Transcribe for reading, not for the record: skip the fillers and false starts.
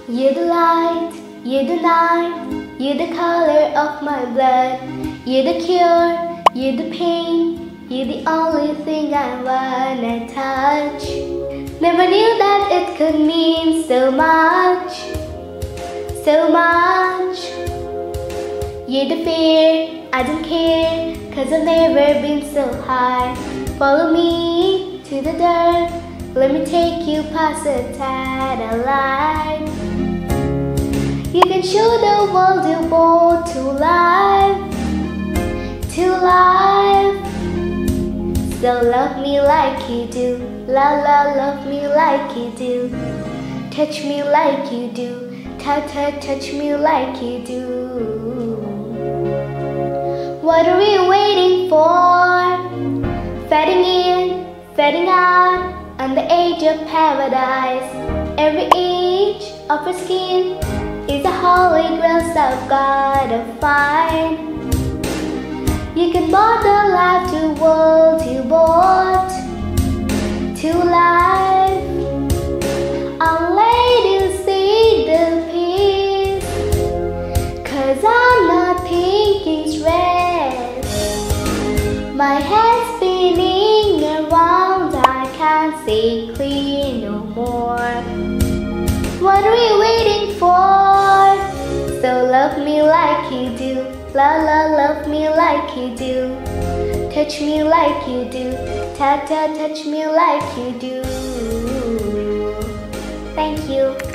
You're the light, you're the night, you're the color of my blood. You're the cure, you're the pain, you're the only thing I wanna touch. Never knew that it could mean so much, so much. You're the fear, I don't care, 'cause I've never been so high. Follow me to the dirt, let me take you past the satellite. You can show the world you're born to life, to life. So love me like you do, la la, love me like you do. Touch me like you do, ta ta, touch me like you do. What are we waiting for? Fading in, fading out, on the edge of paradise. Every inch of her skin is a holy grail I've gotta find. You can bought the life to world you bought to life. I'll let you see the peace, 'cause I'm not thinking straight. My head's spinning around, I can't see clear no more. What are we waiting for? So love me like you do, la la, love me like you do. Touch me like you do, ta ta, touch me like you do. Thank you.